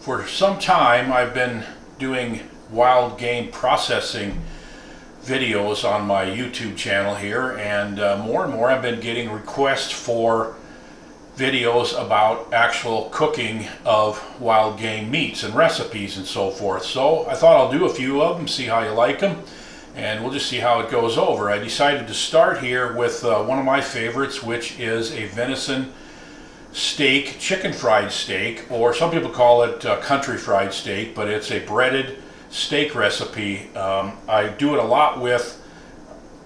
For some time I've been doing wild game processing videos on my YouTube channel here, and more I've been getting requests for videos about actual cooking of wild game meats and recipes and so forth. So I thought I'll do a few of them, see how you like them, and we'll just see how it goes over. I decided to start here with one of my favorites, which is a venison steak, chicken fried steak, or some people call it country fried steak, but it's a breaded steak recipe. I do it a lot with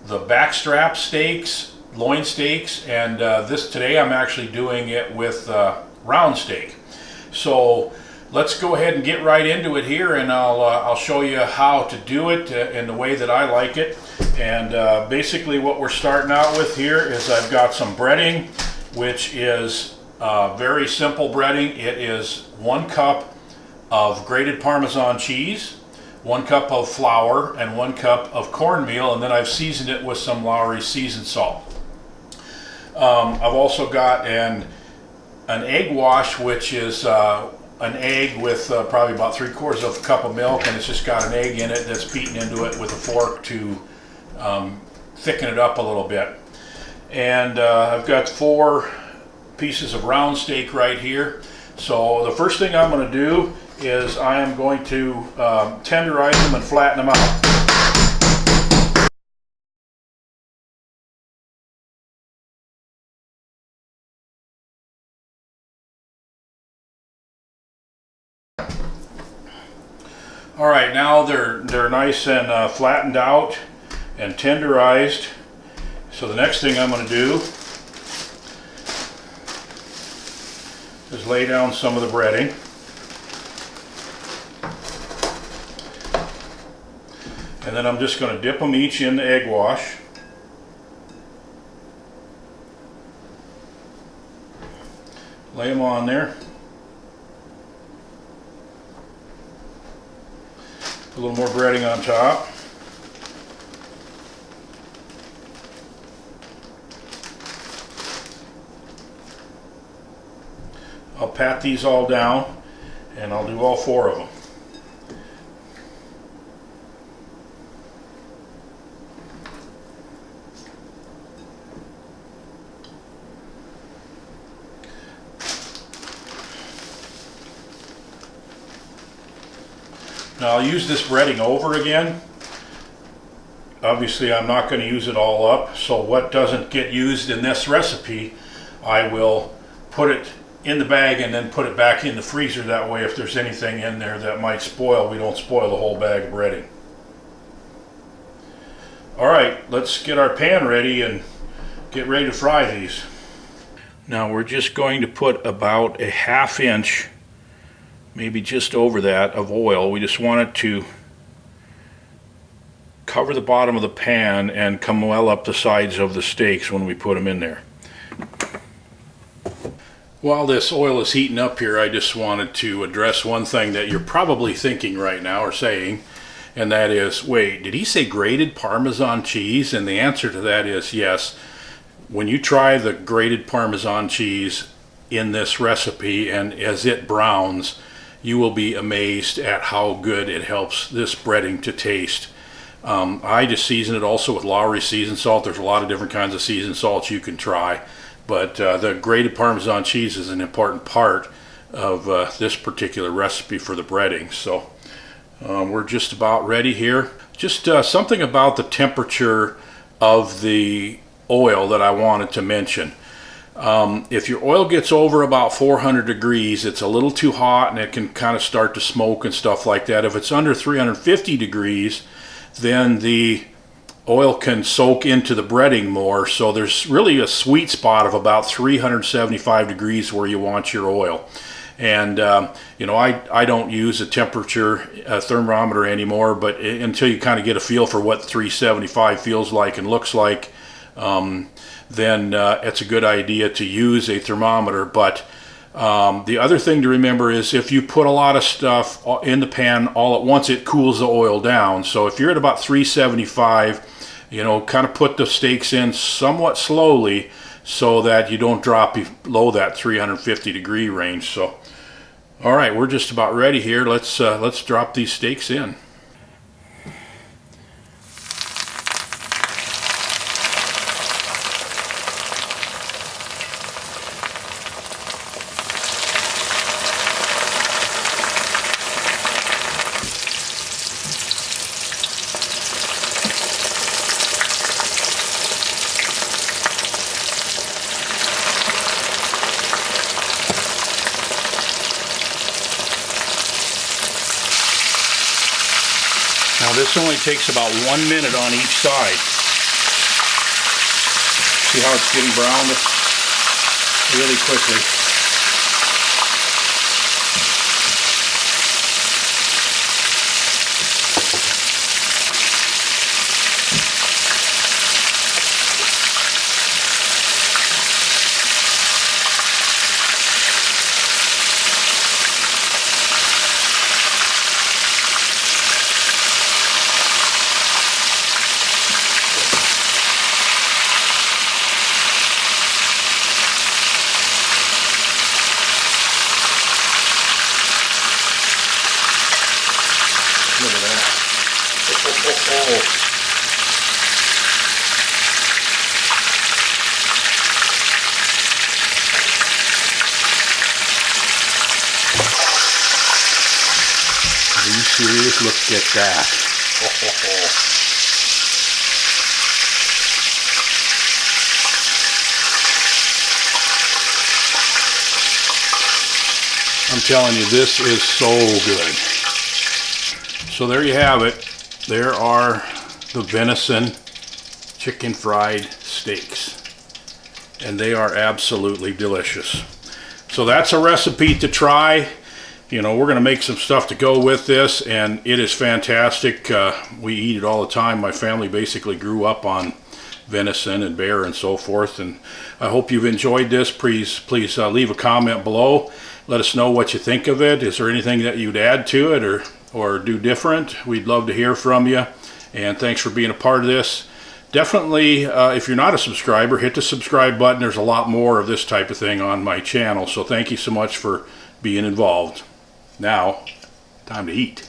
the backstrap steaks, loin steaks, and today I'm actually doing it with round steak. So let's go ahead and get right into it here, and I'll show you how to do it in the way that I like it. And basically what we're starting out with here is I've got some breading, which is very simple breading. It is 1 cup of grated Parmesan cheese, 1 cup of flour, and 1 cup of cornmeal, and then I've seasoned it with some Lowry seasoned salt. I've also got an egg wash, which is an egg with probably about 3/4 of a cup of milk, and it's just got an egg in it that's beaten into it with a fork to thicken it up a little bit. And I've got 4 pieces of round steak right here. So the first thing I'm going to do is I am going to tenderize them and flatten them out. All right, now they're nice and flattened out and tenderized. So the next thing I'm going to do is lay down some of the breading. And then I'm just going to dip them each in the egg wash. Lay them on there. Put a little more breading on top. I'll pat these all down, and I'll do all 4 of them. Now I'll use this breading over again. Obviously I'm not going to use it all up, so what doesn't get used in this recipe, I will put it in the bag and then put it back in the freezer. That way if there's anything in there that might spoil, we don't spoil the whole bag of breading. Alright, let's get our pan ready and get ready to fry these. Now we're just going to put about a 1/2 inch, maybe just over that, of oil. We just want it to cover the bottom of the pan and come well up the sides of the steaks when we put them in there. While this oil is heating up here, I just wanted to address one thing that you're probably thinking right now or saying, and that is, wait, did he say grated Parmesan cheese? And the answer to that is yes. When you try the grated Parmesan cheese in this recipe and as it browns, you will be amazed at how good it helps this breading to taste. I just season it also with Lowry seasoned salt. There's a lot of different kinds of seasoned salts you can try, but the grated Parmesan cheese is an important part of this particular recipe for the breading. So we're just about ready here. Just something about the temperature of the oil that I wanted to mention. If your oil gets over about 400 degrees, it's a little too hot and it can kind of start to smoke and stuff like that. If it's under 350 degrees, then the oil can soak into the breading more. So there's really a sweet spot of about 375 degrees where you want your oil. And you know, I don't use a temperature thermometer anymore, but until you kind of get a feel for what 375 feels like and looks like, then it's a good idea to use a thermometer. But the other thing to remember is if you put a lot of stuff in the pan all at once, it cools the oil down. So if you're at about 375, you know, kind of put the steaks in somewhat slowly so that you don't drop below that 350 degree range. So All right, we're just about ready here. Let's drop these steaks in. Now this only takes about 1 minute on each side. See how it's getting browned really quickly. Look at that. Oh. Are you serious? Look at that. I'm telling you, this is so good. So there you have it. There are the venison chicken fried steaks, and they are absolutely delicious. So that's a recipe to try. You know, we're going to make some stuff to go with this, and it is fantastic. We eat it all the time. My family basically grew up on venison and bear and so forth, and I hope you've enjoyed this. Please leave a comment below. Let us know what you think of it. Is there anything that you'd add to it or do different? We'd love to hear from you, and thanks for being a part of this. Definitely, if you're not a subscriber, hit the subscribe button. There's a lot more of this type of thing on my channel, so thank you so much for being involved. Now, time to eat.